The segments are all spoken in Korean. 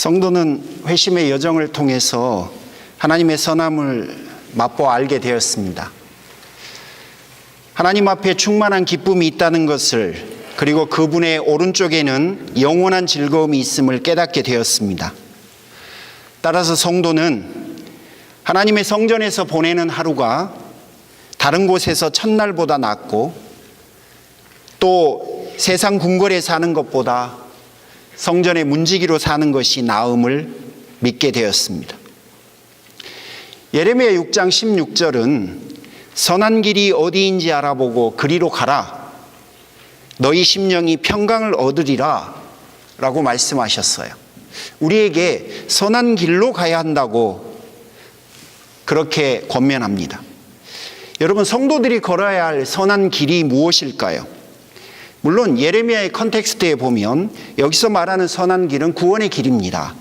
성도는 회심의 여정을 통해서 하나님의 선함을 맛보아 알게 되었습니다. 하나님 앞에 충만한 기쁨이 있다는 것을, 그리고 그분의 오른쪽에는 영원한 즐거움이 있음을 깨닫게 되었습니다. 따라서 성도는 하나님의 성전에서 보내는 하루가 다른 곳에서 첫날보다 낫고, 또 세상 궁궐에 사는 것보다 성전의 문지기로 사는 것이 나음을 믿게 되었습니다. 예레미야 6장 16절은 선한 길이 어디인지 알아보고 그리로 가라. 너희 심령이 평강을 얻으리라 라고 말씀하셨어요. 우리에게 선한 길로 가야 한다고 그렇게 권면합니다. 여러분, 성도들이 걸어야 할 선한 길이 무엇일까요? 물론 예레미야의 컨텍스트에 보면 여기서 말하는 선한 길은 구원의 길입니다.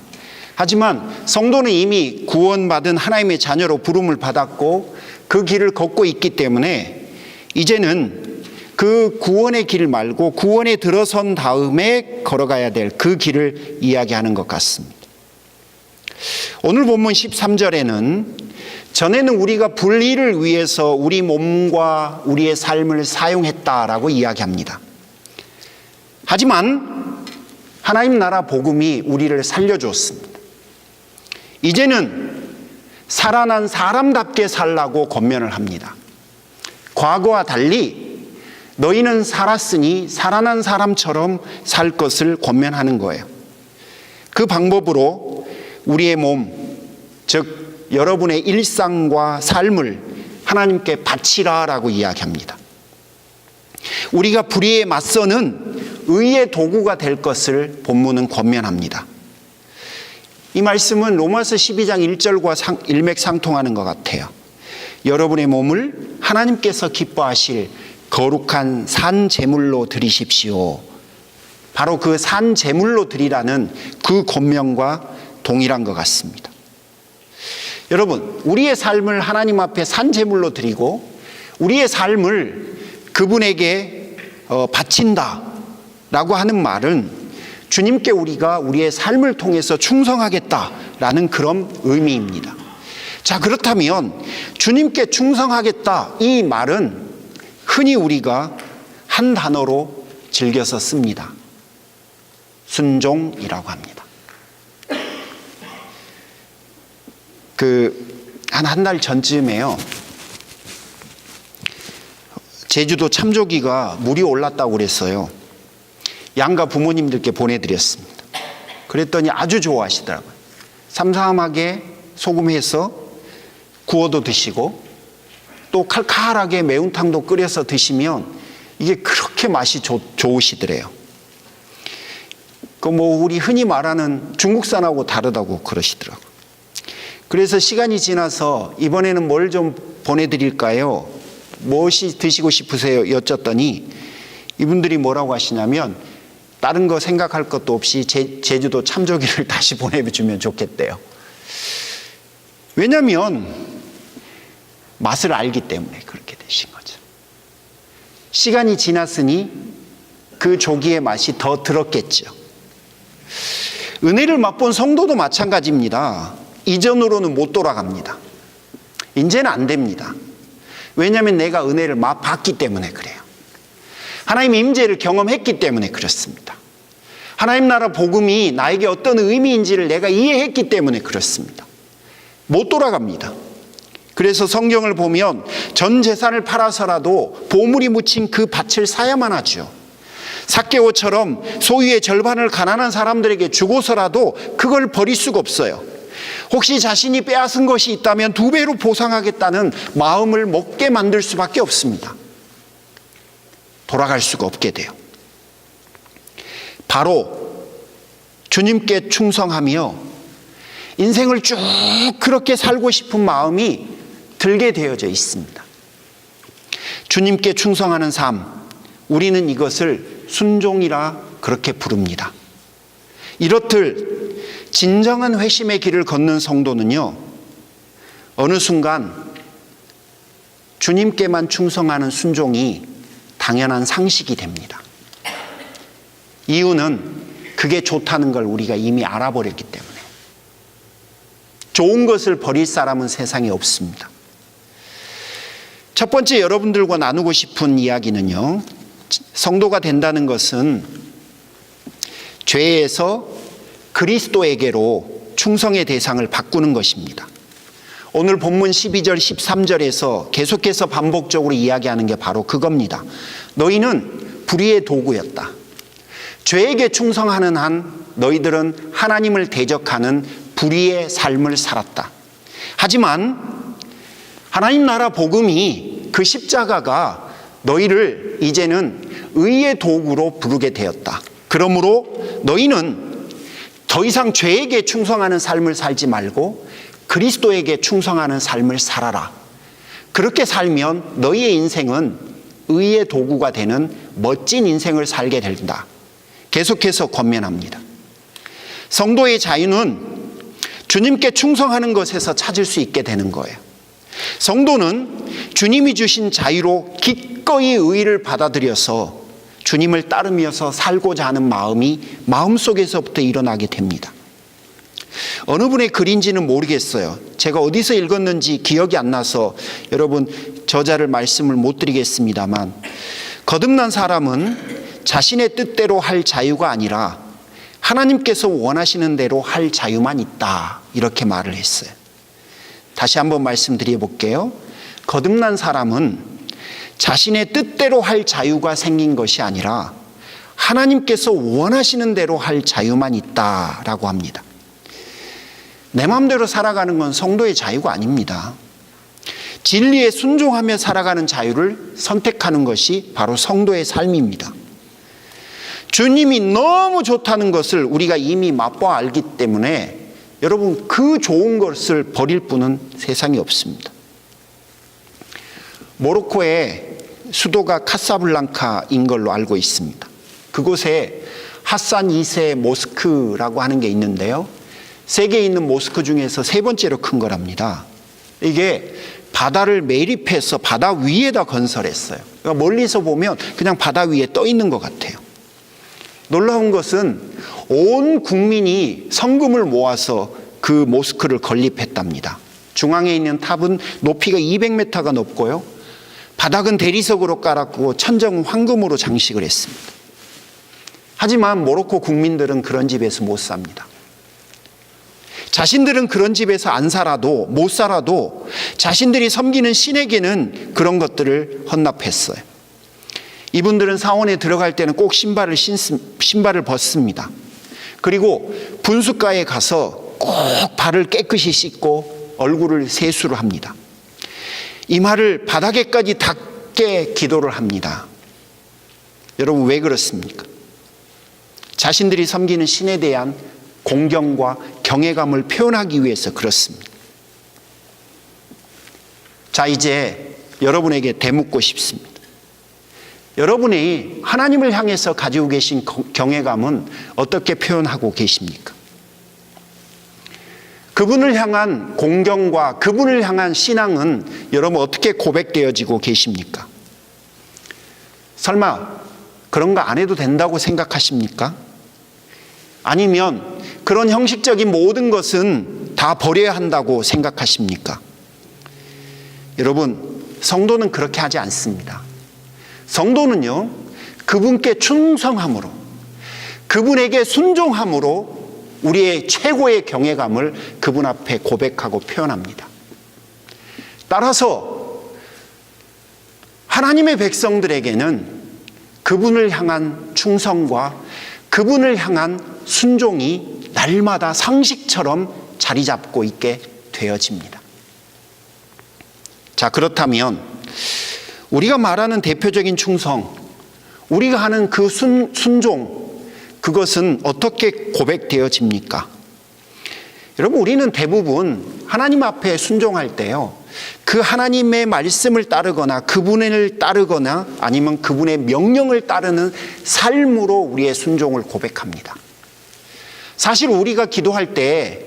하지만 성도는 이미 구원받은 하나님의 자녀로 부름을 받았고 그 길을 걷고 있기 때문에 이제는 그 구원의 길 말고 구원에 들어선 다음에 걸어가야 될 그 길을 이야기하는 것 같습니다. 오늘 본문 13절에는 전에는 우리가 불의를 위해서 우리 몸과 우리의 삶을 사용했다라고 이야기합니다. 하지만 하나님 나라 복음이 우리를 살려주었습니다. 이제는 살아난 사람답게 살라고 권면을 합니다. 과거와 달리 너희는 살았으니 살아난 사람처럼 살 것을 권면하는 거예요. 그 방법으로 우리의 몸, 즉 여러분의 일상과 삶을 하나님께 바치라라고 이야기합니다. 우리가 불의에 맞서는 의의 도구가 될 것을 본문은 권면합니다. 이 말씀은 로마서 12장 1절과 일맥상통하는 것 같아요. 여러분의 몸을 하나님께서 기뻐하실 거룩한 산 제물로 드리십시오. 바로 그 산 제물로 드리라는 그 권면과 동일한 것 같습니다. 여러분, 우리의 삶을 하나님 앞에 산 제물로 드리고 우리의 삶을 그분에게 바친다라고 하는 말은 주님께 우리가 우리의 삶을 통해서 충성하겠다라는 그런 의미입니다. 자, 그렇다면 주님께 충성하겠다, 이 말은 흔히 우리가 한 단어로 즐겨서 씁니다. 순종이라고 합니다. 한 달 전쯤에요, 제주도 참조기가 물이 올랐다고 그랬어요. 양가 부모님들께 보내드렸습니다. 그랬더니 아주 좋아하시더라고요. 삼삼하게 소금해서 구워도 드시고 또 칼칼하게 매운탕도 끓여서 드시면 이게 그렇게 맛이 좋으시더래요. 우리 흔히 말하는 중국산하고 다르다고 그러시더라고요. 그래서 시간이 지나서 이번에는 뭘 좀 보내드릴까요? 무엇이 드시고 싶으세요? 여쭸더니 이분들이 뭐라고 하시냐면 다른 거 생각할 것도 없이 제주도 참조기를 다시 보내주면 좋겠대요. 왜냐하면 맛을 알기 때문에 그렇게 되신 거죠. 시간이 지났으니 그 조기의 맛이 더 들었겠죠. 은혜를 맛본 성도도 마찬가지입니다. 이전으로는 못 돌아갑니다. 이제는 안 됩니다. 왜냐하면 내가 은혜를 맛봤기 때문에 그래요. 하나님의 임재를 경험했기 때문에 그렇습니다. 하나님 나라 복음이 나에게 어떤 의미인지를 내가 이해했기 때문에 그렇습니다. 못 돌아갑니다. 그래서 성경을 보면 전 재산을 팔아서라도 보물이 묻힌 그 밭을 사야만 하죠. 삭개오처럼 소유의 절반을 가난한 사람들에게 주고서라도 그걸 버릴 수가 없어요. 혹시 자신이 빼앗은 것이 있다면 2배로 보상하겠다는 마음을 먹게 만들 수밖에 없습니다. 돌아갈 수가 없게 돼요. 바로 주님께 충성하며 인생을 쭉 그렇게 살고 싶은 마음이 들게 되어져 있습니다. 주님께 충성하는 삶, 우리는 이것을 순종이라 그렇게 부릅니다. 이렇듯 진정한 회심의 길을 걷는 성도는요, 어느 순간 주님께만 충성하는 순종이 당연한 상식이 됩니다. 이유는 그게 좋다는 걸 우리가 이미 알아버렸기 때문에. 좋은 것을 버릴 사람은 세상에 없습니다. 첫 번째 여러분들과 나누고 싶은 이야기는요, 성도가 된다는 것은 죄에서 그리스도에게로 충성의 대상을 바꾸는 것입니다. 오늘 본문 12절 13절에서 계속해서 반복적으로 이야기하는 게 바로 그겁니다. 너희는 불의의 도구였다. 죄에게 충성하는 한 너희들은 하나님을 대적하는 불의의 삶을 살았다. 하지만 하나님 나라 복음이, 그 십자가가 너희를 이제는 의의 도구로 부르게 되었다. 그러므로 너희는 더 이상 죄에게 충성하는 삶을 살지 말고 그리스도에게 충성하는 삶을 살아라. 그렇게 살면 너희의 인생은 의의 도구가 되는 멋진 인생을 살게 된다. 계속해서 권면합니다. 성도의 자유는 주님께 충성하는 것에서 찾을 수 있게 되는 거예요. 성도는 주님이 주신 자유로 기꺼이 의를 받아들여서 주님을 따르면서 살고자 하는 마음이 마음속에서부터 일어나게 됩니다. 어느 분의 글인지는 모르겠어요. 제가 어디서 읽었는지 기억이 안 나서 여러분 저자를 말씀을 못 드리겠습니다만, 거듭난 사람은 자신의 뜻대로 할 자유가 아니라 하나님께서 원하시는 대로 할 자유만 있다, 이렇게 말을 했어요. 다시 한번 말씀드려 볼게요. 거듭난 사람은 자신의 뜻대로 할 자유가 생긴 것이 아니라 하나님께서 원하시는 대로 할 자유만 있다라고 합니다. 내 마음대로 살아가는 건 성도의 자유가 아닙니다. 진리에 순종하며 살아가는 자유를 선택하는 것이 바로 성도의 삶입니다. 주님이 너무 좋다는 것을 우리가 이미 맛보아 알기 때문에 여러분, 그 좋은 것을 버릴 분은 세상에 없습니다. 모로코의 수도가 카사블랑카인 걸로 알고 있습니다. 그곳에 하산 2세 모스크라고 하는 게 있는데요, 세계에 있는 모스크 중에서 세 번째로 큰 거랍니다. 이게 바다를 매립해서 바다 위에다 건설했어요. 그러니까 멀리서 보면 그냥 바다 위에 떠 있는 것 같아요. 놀라운 것은 온 국민이 성금을 모아서 그 모스크를 건립했답니다. 중앙에 있는 탑은 높이가 200m가 높고요, 바닥은 대리석으로 깔았고 천정은 황금으로 장식을 했습니다. 하지만 모로코 국민들은 그런 집에서 못 삽니다. 자신들은 그런 집에서 안 살아도, 못 살아도 자신들이 섬기는 신에게는 그런 것들을 헌납했어요. 이분들은 사원에 들어갈 때는 꼭 신발을 벗습니다. 그리고 분수가에 가서 꼭 발을 깨끗이 씻고 얼굴을 세수를 합니다. 이마를 바닥에까지 닿게 기도를 합니다. 여러분, 왜 그렇습니까? 자신들이 섬기는 신에 대한 공경과 경외감을 표현하기 위해서 그렇습니다. 자, 이제 여러분에게 되묻고 싶습니다. 여러분이 하나님을 향해서 가지고 계신 경외감은 어떻게 표현하고 계십니까? 그분을 향한 공경과 그분을 향한 신앙은 여러분 어떻게 고백되어지고 계십니까? 설마 그런 거 안 해도 된다고 생각하십니까? 아니면 그런 형식적인 모든 것은 다 버려야 한다고 생각하십니까? 여러분, 성도는 그렇게 하지 않습니다. 성도는요, 그분께 충성함으로, 그분에게 순종함으로 우리의 최고의 경외감을 그분 앞에 고백하고 표현합니다. 따라서 하나님의 백성들에게는 그분을 향한 충성과 그분을 향한 순종이 날마다 상식처럼 자리 잡고 있게 되어집니다. 자, 그렇다면 우리가 말하는 대표적인 충성, 우리가 하는 그 순종, 그것은 어떻게 고백되어집니까? 여러분, 우리는 대부분 하나님 앞에 순종할 때요, 그 하나님의 말씀을 따르거나 그분을 따르거나 아니면 그분의 명령을 따르는 삶으로 우리의 순종을 고백합니다. 사실 우리가 기도할 때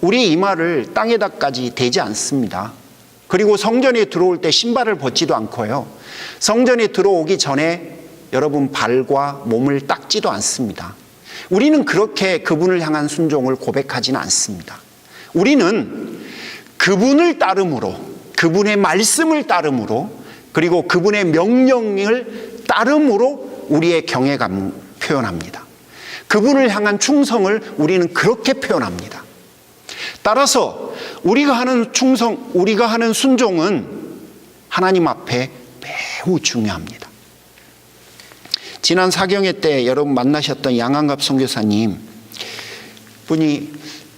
우리의 이마를 땅에다까지 대지 않습니다. 그리고 성전에 들어올 때 신발을 벗지도 않고요, 성전에 들어오기 전에 여러분 발과 몸을 닦지도 않습니다. 우리는 그렇게 그분을 향한 순종을 고백하지는 않습니다. 우리는 그분을 따름으로, 그분의 말씀을 따름으로, 그리고 그분의 명령을 따름으로 우리의 경외감을 표현합니다. 그분을 향한 충성을 우리는 그렇게 표현합니다. 따라서 우리가 하는 충성, 우리가 하는 순종은 하나님 앞에 매우 중요합니다. 지난 사경회 때 여러분 만나셨던 양한갑 선교사님 분이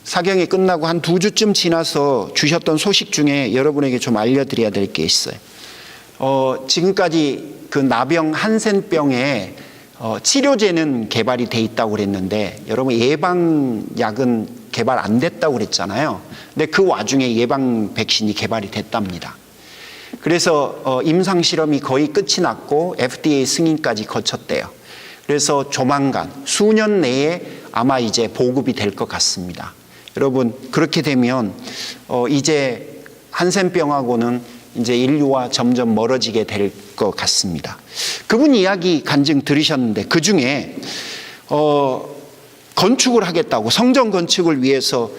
사경회 끝나고 한 2주쯤 지나서 주셨던 소식 중에 여러분에게 좀 알려드려야 될 게 있어요. 지금까지 그 나병 한센병에 치료제는 개발이 돼 있다고 그랬는데 여러분 예방약은 개발 안 됐다고 그랬잖아요. 근데 그 와중에 예방 백신이 개발이 됐답니다. 그래서 임상 실험이 거의 끝이 났고 FDA 승인까지 거쳤대요. 그래서 조만간 수년 내에 아마 이제 보급이 될 것 같습니다. 여러분 그렇게 되면 이제 한센병하고는 이제 인류와 점점 멀어지게 될 것 같습니다. 그분 이야기 간증 들으셨는데 그 중에 건축을 하겠다고 성전 건축을 위해서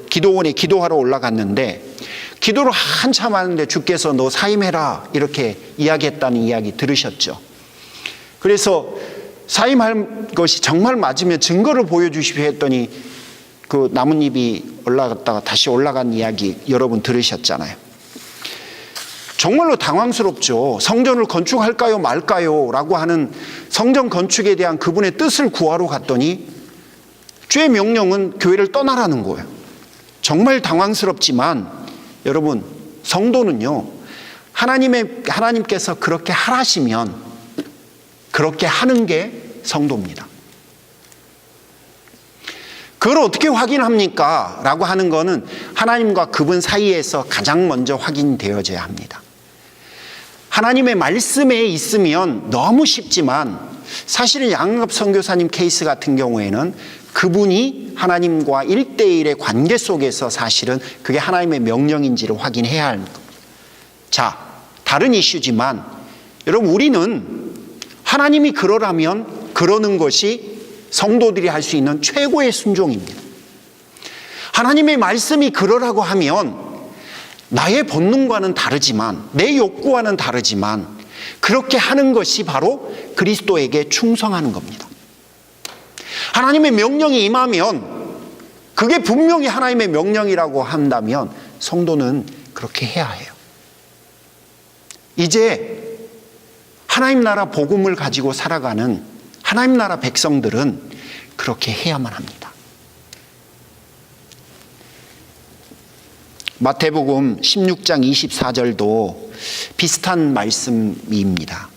기도원에 기도하러 올라갔는데 기도를 한참 하는데 주께서 너 사임해라 이렇게 이야기했다는 이야기 들으셨죠. 그래서 사임할 것이 정말 맞으면 증거를 보여주십시오 했더니 그 나뭇잎이 올라갔다가 다시 올라간 이야기 여러분 들으셨잖아요. 정말로 당황스럽죠. 성전을 건축할까요 말까요 라고 하는 성전 건축에 대한 그분의 뜻을 구하러 갔더니 주의 명령은 교회를 떠나라는 거예요. 정말 당황스럽지만 여러분 성도는요 하나님께서 그렇게 하라시면 그렇게 하는 게 성도입니다. 그걸 어떻게 확인합니까? 라고 하는 거는 하나님과 그분 사이에서 가장 먼저 확인되어져야 합니다. 하나님의 말씀에 있으면 너무 쉽지만 사실은 양한갑 선교사님 케이스 같은 경우에는 그분이 하나님과 1대1의 관계 속에서 사실은 그게 하나님의 명령인지를 확인해야 하는 겁니다. 자, 다른 이슈지만 여러분 우리는 하나님이 그러라면 그러는 것이 성도들이 할 수 있는 최고의 순종입니다. 하나님의 말씀이 그러라고 하면 나의 본능과는 다르지만 내 욕구와는 다르지만 그렇게 하는 것이 바로 그리스도에게 충성하는 겁니다. 하나님의 명령이 임하면 그게 분명히 하나님의 명령이라고 한다면 성도는 그렇게 해야 해요. 이제 하나님 나라 복음을 가지고 살아가는 하나님 나라 백성들은 그렇게 해야만 합니다. 마태복음 16장 24절도 비슷한 말씀입니다.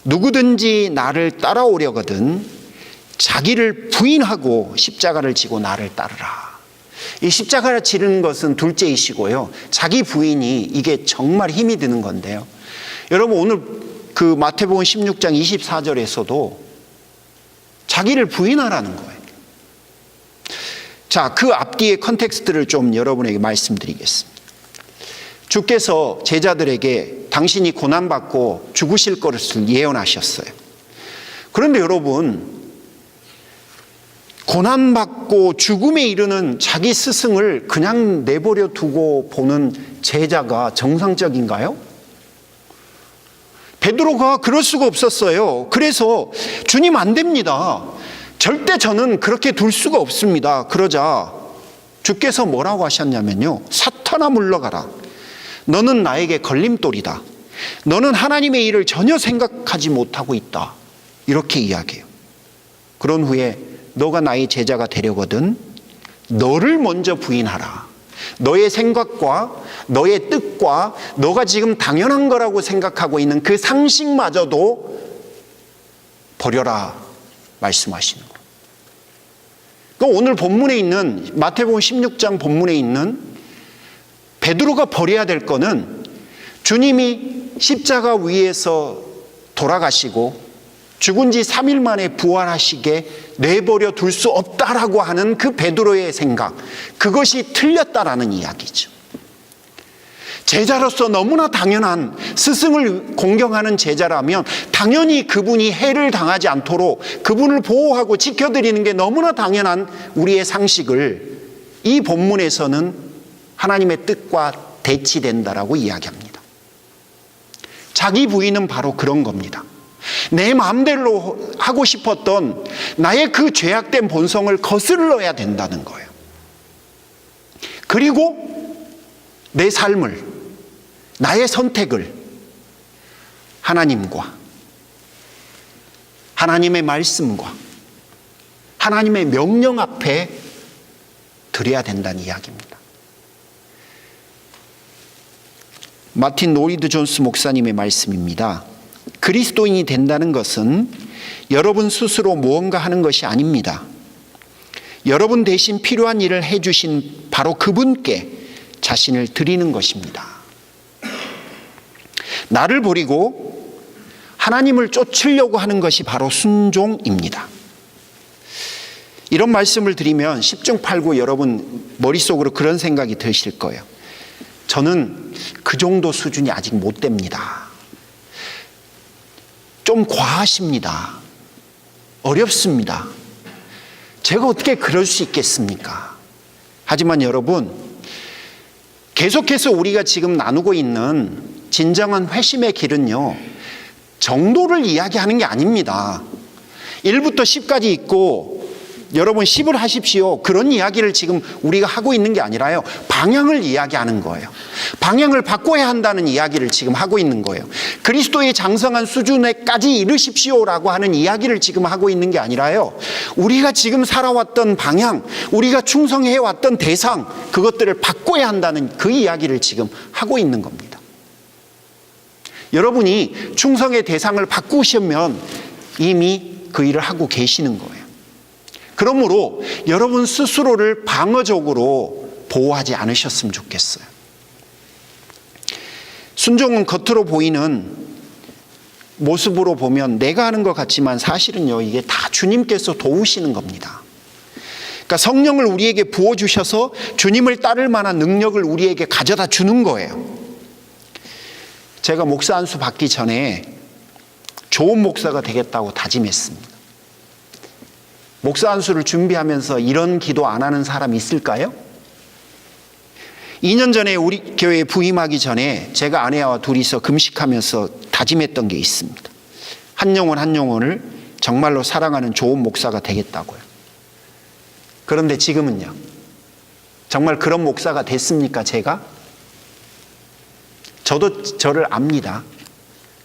누구든지 나를 따라오려거든 자기를 부인하고 십자가를 지고 나를 따르라. 이 십자가를 지르는 것은 둘째이시고요. 자기 부인이 이게 정말 힘이 드는 건데요. 여러분 오늘 그 마태복음 16장 24절에서도 자기를 부인하라는 거예요. 자, 그 앞뒤의 컨텍스트를 좀 여러분에게 말씀드리겠습니다. 주께서 제자들에게 당신이 고난받고 죽으실 것을 예언하셨어요. 그런데 여러분 고난받고 죽음에 이르는 자기 스승을 그냥 내버려 두고 보는 제자가 정상적인가요? 베드로가 그럴 수가 없었어요. 그래서 주님 안 됩니다. 절대 저는 그렇게 둘 수가 없습니다. 그러자 주께서 뭐라고 하셨냐면요. 사탄아 물러가라. 너는 나에게 걸림돌이다. 너는 하나님의 일을 전혀 생각하지 못하고 있다. 이렇게 이야기해요. 그런 후에 너가 나의 제자가 되려거든 너를 먼저 부인하라. 너의 생각과 너의 뜻과 너가 지금 당연한 거라고 생각하고 있는 그 상식마저도 버려라 말씀하시는 거예요. 그러니까 오늘 본문에 있는 마태복음 16장 본문에 있는 베드로가 버려야 될 거는 주님이 십자가 위에서 돌아가시고 죽은 지 3일 만에 부활하시게 내버려 둘 수 없다라고 하는 그 베드로의 생각, 그것이 틀렸다라는 이야기죠. 제자로서 너무나 당연한 스승을 공경하는 제자라면 당연히 그분이 해를 당하지 않도록 그분을 보호하고 지켜드리는 게 너무나 당연한 우리의 상식을 이 본문에서는 하나님의 뜻과 대치된다라고 이야기합니다. 자기 부인은 바로 그런 겁니다. 내 마음대로 하고 싶었던 나의 그 죄악된 본성을 거슬러야 된다는 거예요. 그리고 내 삶을, 나의 선택을 하나님과 하나님의 말씀과 하나님의 명령 앞에 드려야 된다는 이야기입니다. 마틴 노리드 존스 목사님의 말씀입니다. 그리스도인이 된다는 것은 여러분 스스로 무언가 하는 것이 아닙니다. 여러분 대신 필요한 일을 해주신 바로 그분께 자신을 드리는 것입니다. 나를 버리고 하나님을 쫓으려고 하는 것이 바로 순종입니다. 이런 말씀을 드리면 10중 8구 여러분 머릿속으로 그런 생각이 드실 거예요. 저는 그 정도 수준이 아직 못 됩니다. 좀 과하십니다. 어렵습니다. 제가 어떻게 그럴 수 있겠습니까? 하지만 여러분, 계속해서 우리가 지금 나누고 있는 진정한 회심의 길은요, 정도를 이야기하는 게 아닙니다. 1부터 10까지 있고 여러분 10을 하십시오, 그런 이야기를 지금 우리가 하고 있는 게 아니라요, 방향을 이야기하는 거예요. 방향을 바꿔야 한다는 이야기를 지금 하고 있는 거예요. 그리스도의 장성한 수준에까지 이르십시오라고 하는 이야기를 지금 하고 있는 게 아니라요, 우리가 지금 살아왔던 방향, 우리가 충성해왔던 대상, 그것들을 바꿔야 한다는 그 이야기를 지금 하고 있는 겁니다. 여러분이 충성의 대상을 바꾸시면 이미 그 일을 하고 계시는 거예요. 그러므로 여러분 스스로를 방어적으로 보호하지 않으셨으면 좋겠어요. 순종은 겉으로 보이는 모습으로 보면 내가 하는 것 같지만 사실은요, 이게 다 주님께서 도우시는 겁니다. 그러니까 성령을 우리에게 부어주셔서 주님을 따를 만한 능력을 우리에게 가져다 주는 거예요. 제가 목사 안수 받기 전에 좋은 목사가 되겠다고 다짐했습니다. 목사 안수를 준비하면서 이런 기도 안 하는 사람 있을까요? 2년 전에 우리 교회에 부임하기 전에 제가 아내와 둘이서 금식하면서 다짐했던 게 있습니다. 한 영혼 한 영혼을 정말로 사랑하는 좋은 목사가 되겠다고요. 그런데 지금은요, 정말 그런 목사가 됐습니까, 제가? 저도 저를 압니다.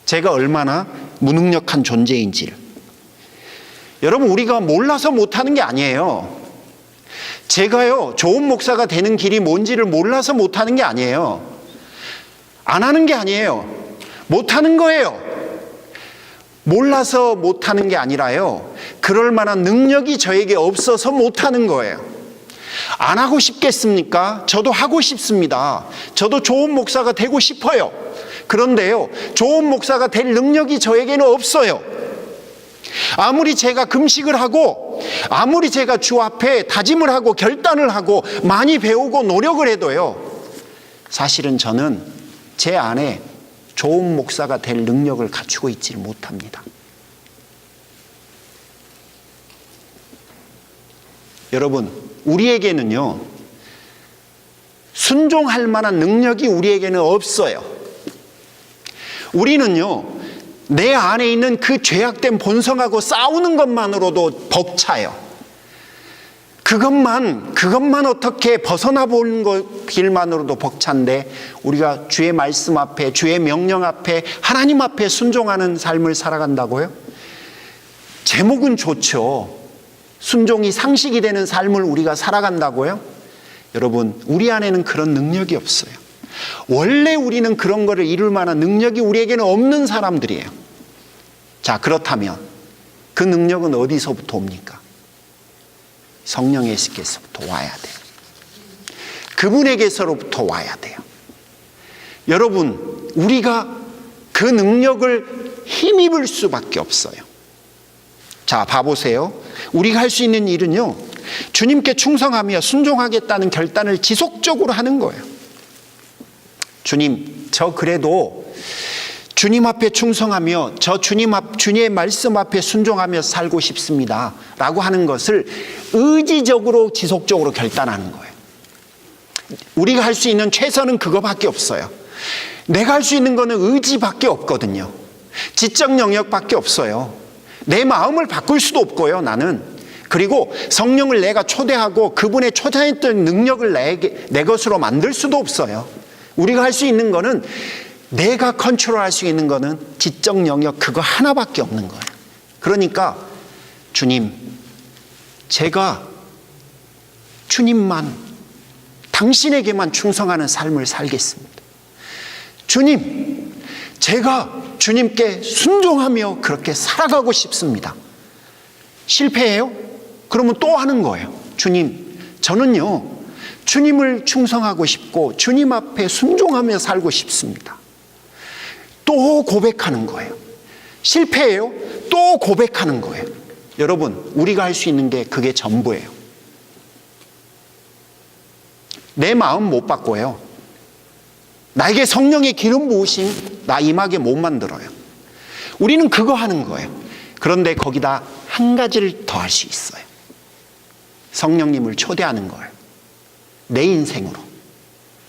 제가 얼마나 무능력한 존재인지를. 여러분, 우리가 몰라서 못하는 게 아니에요. 제가요, 좋은 목사가 되는 길이 뭔지를 몰라서 못하는 게 아니에요. 안 하는 게 아니에요. 못하는 거예요. 몰라서 못하는 게 아니라요, 그럴 만한 능력이 저에게 없어서 못하는 거예요. 안 하고 싶겠습니까? 저도 하고 싶습니다. 저도 좋은 목사가 되고 싶어요. 그런데요, 좋은 목사가 될 능력이 저에게는 없어요. 아무리 제가 금식을 하고 아무리 제가 주 앞에 다짐을 하고 결단을 하고 많이 배우고 노력을 해도요, 사실은 저는 제 안에 좋은 목사가 될 능력을 갖추고 있지 못합니다. 여러분, 우리에게는요, 순종할 만한 능력이 우리에게는 없어요. 우리는요, 내 안에 있는 그 죄악된 본성하고 싸우는 것만으로도 벅차요. 그것만 어떻게 벗어나 보는 길만으로도 벅찬데, 우리가 주의 말씀 앞에, 주의 명령 앞에, 하나님 앞에 순종하는 삶을 살아간다고요? 제목은 좋죠. 순종이 상식이 되는 삶을 우리가 살아간다고요? 여러분, 우리 안에는 그런 능력이 없어요. 원래 우리는 그런 거를 이룰 만한 능력이 우리에게는 없는 사람들이에요. 자, 그렇다면 그 능력은 어디서부터 옵니까? 성령께서부터 와야 돼요. 그분에게서부터 와야 돼요. 여러분, 우리가 그 능력을 힘입을 수밖에 없어요. 자, 봐보세요. 우리가 할 수 있는 일은요, 주님께 충성하며 순종하겠다는 결단을 지속적으로 하는 거예요. 주님, 저 그래도 주님 앞에 충성하며 주님의 말씀 앞에 순종하며 살고 싶습니다 라고 하는 것을 의지적으로 지속적으로 결단하는 거예요. 우리가 할 수 있는 최선은 그거밖에 없어요. 내가 할 수 있는 거는 의지밖에 없거든요. 지적 영역밖에 없어요. 내 마음을 바꿀 수도 없고요, 나는. 그리고 성령을 내가 초대하고 그분의 초자했던 능력을 내 것으로 만들 수도 없어요. 우리가 할 수 있는 거는, 내가 컨트롤할 수 있는 거는 지적 영역 그거 하나밖에 없는 거예요. 그러니까 주님, 제가 주님만, 당신에게만 충성하는 삶을 살겠습니다. 주님, 제가 주님께 순종하며 그렇게 살아가고 싶습니다. 실패해요? 그러면 또 하는 거예요. 주님, 저는요, 주님을 충성하고 싶고 주님 앞에 순종하며 살고 싶습니다. 또 고백하는 거예요. 실패해요? 또 고백하는 거예요. 여러분, 우리가 할 수 있는 게 그게 전부예요. 내 마음 못 바꿔요. 나에게 성령의 기름 부으심 나 임하게 못 만들어요. 우리는 그거 하는 거예요. 그런데 거기다 한 가지를 더 할 수 있어요. 성령님을 초대하는 거예요. 내 인생으로,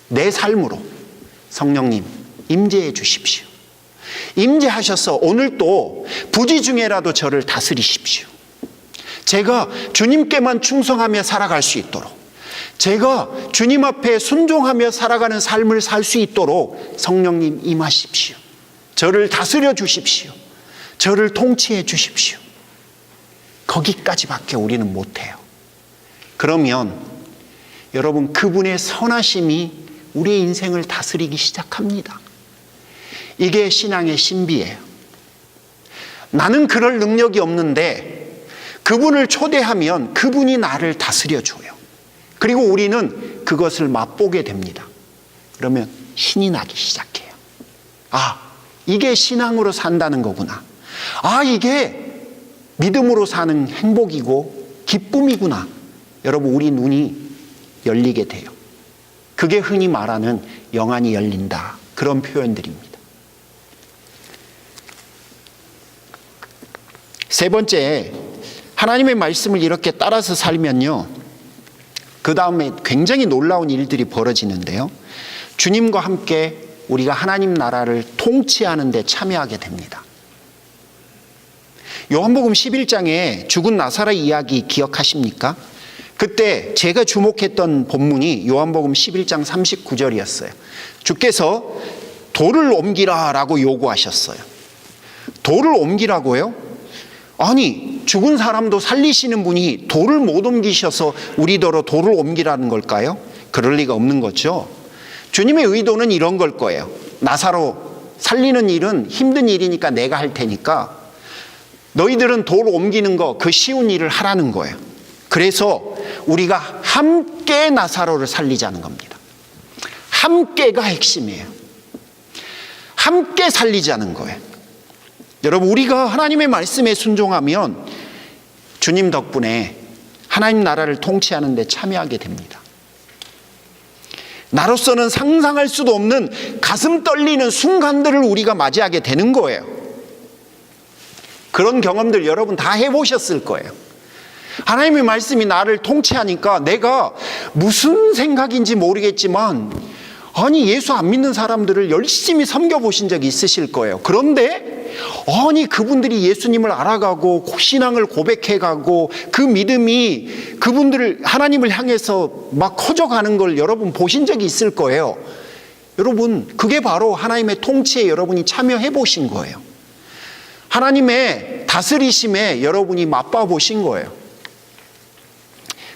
내 삶으로 성령님 임재해 주십시오. 임재하셔서 오늘 또 부지 중에라도 저를 다스리십시오. 제가 주님께만 충성하며 살아갈 수 있도록, 제가 주님 앞에 순종하며 살아가는 삶을 살 수 있도록 성령님 임하십시오. 저를 다스려 주십시오. 저를 통치해 주십시오. 거기까지밖에 우리는 못해요. 그러면 여러분, 그분의 선하심이 우리의 인생을 다스리기 시작합니다. 이게 신앙의 신비예요. 나는 그럴 능력이 없는데 그분을 초대하면 그분이 나를 다스려줘요. 그리고 우리는 그것을 맛보게 됩니다. 그러면 신이 나기 시작해요. 아, 이게 신앙으로 산다는 거구나. 아, 이게 믿음으로 사는 행복이고 기쁨이구나. 여러분, 우리 눈이 열리게 돼요. 그게 흔히 말하는 영안이 열린다, 그런 표현들입니다. 세 번째, 하나님의 말씀을 이렇게 따라서 살면요, 그 다음에 굉장히 놀라운 일들이 벌어지는데요, 주님과 함께 우리가 하나님 나라를 통치하는 데 참여하게 됩니다. 요한복음 11장에 죽은 나사렛 이야기 기억하십니까? 그때 제가 주목했던 본문이 요한복음 11장 39절이었어요. 주께서 돌을 옮기라 라고 요구하셨어요. 돌을 옮기라고요? 아니, 죽은 사람도 살리시는 분이 돌을 못 옮기셔서 우리더러 돌을 옮기라는 걸까요? 그럴 리가 없는 거죠. 주님의 의도는 이런 걸 거예요. 나사로 살리는 일은 힘든 일이니까 내가 할 테니까 너희들은 돌 옮기는 거, 그 쉬운 일을 하라는 거예요. 그래서 우리가 함께 나사로를 살리자는 겁니다. 함께가 핵심이에요. 함께 살리자는 거예요. 여러분, 우리가 하나님의 말씀에 순종하면 주님 덕분에 하나님 나라를 통치하는 데 참여하게 됩니다. 나로서는 상상할 수도 없는 가슴 떨리는 순간들을 우리가 맞이하게 되는 거예요. 그런 경험들 여러분 다 해보셨을 거예요. 하나님의 말씀이 나를 통치하니까 내가 무슨 생각인지 모르겠지만, 아니, 예수 안 믿는 사람들을 열심히 섬겨보신 적이 있으실 거예요. 그런데 아니, 그분들이 예수님을 알아가고 신앙을 고백해가고 그 믿음이 그분들을 하나님을 향해서 막 커져가는 걸 여러분 보신 적이 있을 거예요. 여러분, 그게 바로 하나님의 통치에 여러분이 참여해 보신 거예요. 하나님의 다스리심에 여러분이 맛봐 보신 거예요.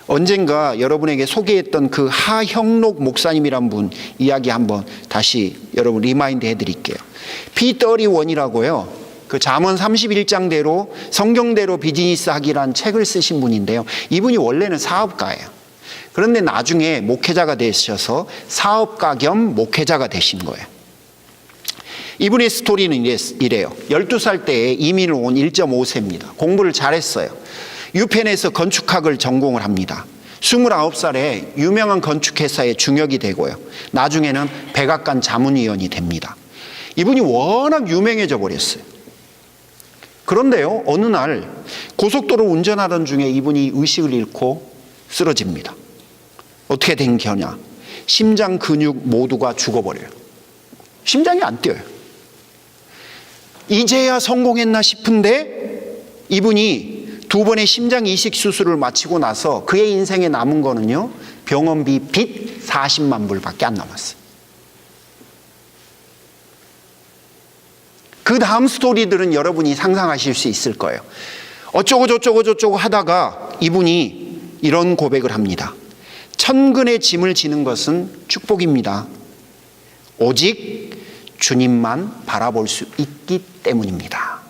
언젠가 여러분에게 소개했던 그 하형록 목사님이란 분 이야기 한번 다시 여러분 리마인드 해드릴게요. P31이라고요. 그 잠언 31장대로 성경대로 비즈니스 하기란 책을 쓰신 분인데요. 이분이 원래는 사업가예요. 그런데 나중에 목회자가 되셔서 사업가 겸 목회자가 되신 거예요. 이분의 스토리는 이래요. 12살 때에 이민을 온 1.5세입니다. 공부를 잘했어요. 유펜에서 건축학을 전공을 합니다. 29살에 유명한 건축회사의 중역이 되고요. 나중에는 백악관 자문위원이 됩니다. 이분이 워낙 유명해져 버렸어요. 그런데요, 어느 날 고속도로 운전하던 중에 이분이 의식을 잃고 쓰러집니다. 어떻게 된 거냐? 심장 근육 모두가 죽어버려요. 심장이 안 뛰어요. 이제야 성공했나 싶은데 이분이 2번의 심장 이식 수술을 마치고 나서 그의 인생에 남은 거는요, 병원비 빚 40만 불밖에 안 남았어요. 그 다음 스토리들은 여러분이 상상하실 수 있을 거예요. 어쩌고 저쩌고 하다가 이분이 이런 고백을 합니다. 천근의 짐을 지는 것은 축복입니다. 오직 주님만 바라볼 수 있기 때문입니다.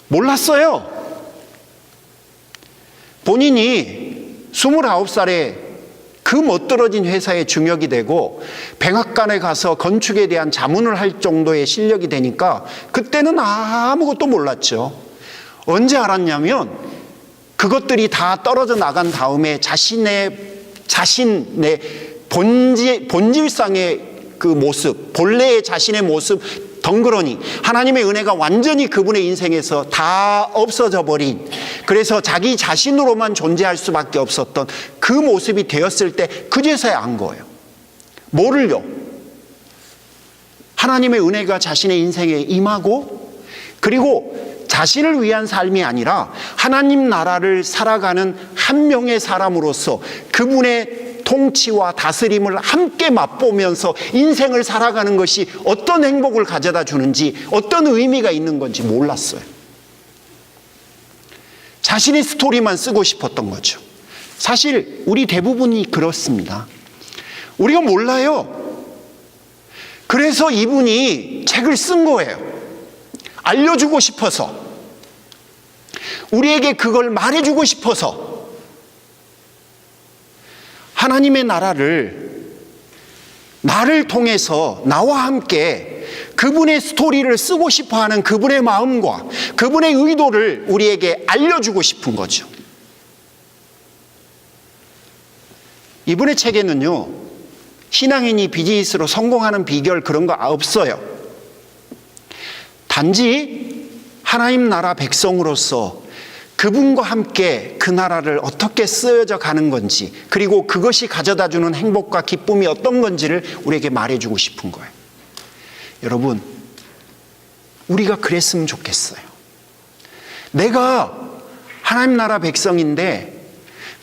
몰랐어요. 본인이 29살에 그 멋들어진 회사에 중역이 되고 백악관에 가서 건축에 대한 자문을 할 정도의 실력이 되니까 그때는 아무것도 몰랐죠. 언제 알았냐면 그것들이 다 떨어져 나간 다음에 자신의 본질상의 그 모습, 본래의 자신의 모습 덩그러니 하나님의 은혜가 완전히 그분의 인생에서 다 없어져 버린, 그래서 자기 자신으로만 존재할 수밖에 없었던 그 모습이 되었을 때 그제서야 안 거예요. 뭐를요? 하나님의 은혜가 자신의 인생에 임하고, 그리고 자신을 위한 삶이 아니라 하나님 나라를 살아가는 한 명의 사람으로서 그분의 통치와 다스림을 함께 맛보면서 인생을 살아가는 것이 어떤 행복을 가져다 주는지, 어떤 의미가 있는 건지 몰랐어요. 자신의 스토리만 쓰고 싶었던 거죠. 사실 우리 대부분이 그렇습니다. 우리가 몰라요. 그래서 이분이 책을 쓴 거예요. 알려주고 싶어서, 우리에게 그걸 말해주고 싶어서, 하나님의 나라를 나를 통해서 나와 함께 그분의 스토리를 쓰고 싶어하는 그분의 마음과 그분의 의도를 우리에게 알려주고 싶은 거죠. 이분의 책에는요, 신앙인이 비즈니스로 성공하는 비결 그런 거 없어요. 단지 하나님 나라 백성으로서 그분과 함께 그 나라를 어떻게 쓰여져 가는 건지, 그리고 그것이 가져다주는 행복과 기쁨이 어떤 건지를 우리에게 말해주고 싶은 거예요. 여러분, 우리가 그랬으면 좋겠어요. 내가 하나님 나라 백성인데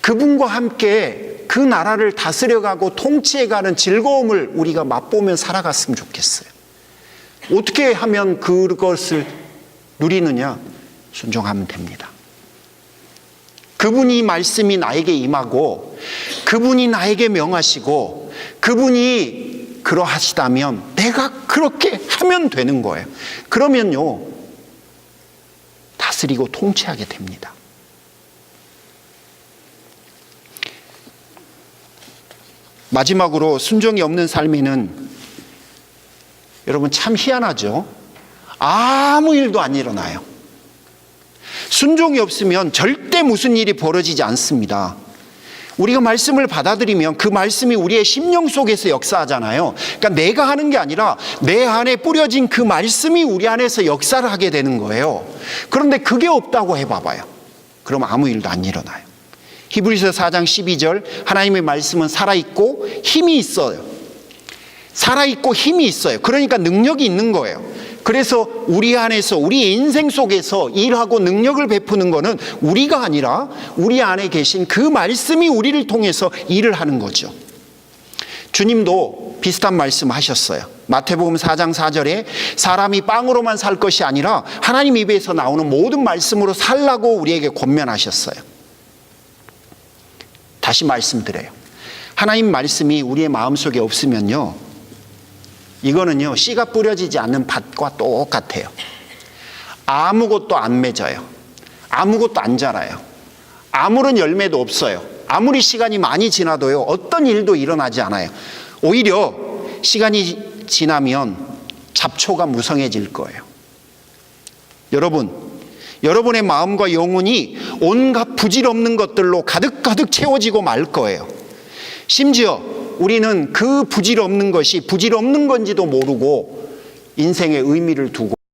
그분과 함께 그 나라를 다스려가고 통치해가는 즐거움을 우리가 맛보며 살아갔으면 좋겠어요. 어떻게 하면 그것을 누리느냐? 순종하면 됩니다. 그분이 말씀이 나에게 임하고 그분이 나에게 명하시고 그분이 그러하시다면 내가 그렇게 하면 되는 거예요. 그러면요, 다스리고 통치하게 됩니다. 마지막으로 순종이 없는 삶에는 여러분 참 희한하죠. 아무 일도 안 일어나요. 순종이 없으면 절대 무슨 일이 벌어지지 않습니다. 우리가 말씀을 받아들이면 그 말씀이 우리의 심령 속에서 역사하잖아요. 그러니까 내가 하는 게 아니라 내 안에 뿌려진 그 말씀이 우리 안에서 역사를 하게 되는 거예요. 그런데 그게 없다고 해봐봐요. 그럼 아무 일도 안 일어나요. 히브리서 4장 12절, 하나님의 말씀은 살아있고 힘이 있어요. 살아있고 힘이 있어요. 그러니까 능력이 있는 거예요. 그래서 우리 안에서, 우리 인생 속에서 일하고 능력을 베푸는 것은 우리가 아니라 우리 안에 계신 그 말씀이 우리를 통해서 일을 하는 거죠. 주님도 비슷한 말씀 하셨어요. 마태복음 4장 4절에 사람이 빵으로만 살 것이 아니라 하나님 입에서 나오는 모든 말씀으로 살라고 우리에게 권면하셨어요. 다시 말씀드려요. 하나님 말씀이 우리의 마음속에 없으면요, 이거는요, 씨가 뿌려지지 않는 밭과 똑같아요. 아무것도 안 맺어요. 아무것도 안 자라요. 아무런 열매도 없어요. 아무리 시간이 많이 지나도요, 어떤 일도 일어나지 않아요. 오히려 시간이 지나면 잡초가 무성해질 거예요. 여러분, 여러분의 마음과 영혼이 온갖 부질없는 것들로 가득가득 채워지고 말 거예요. 심지어 우리는 그 부질없는 것이 부질없는 건지도 모르고 인생에 의미를 두고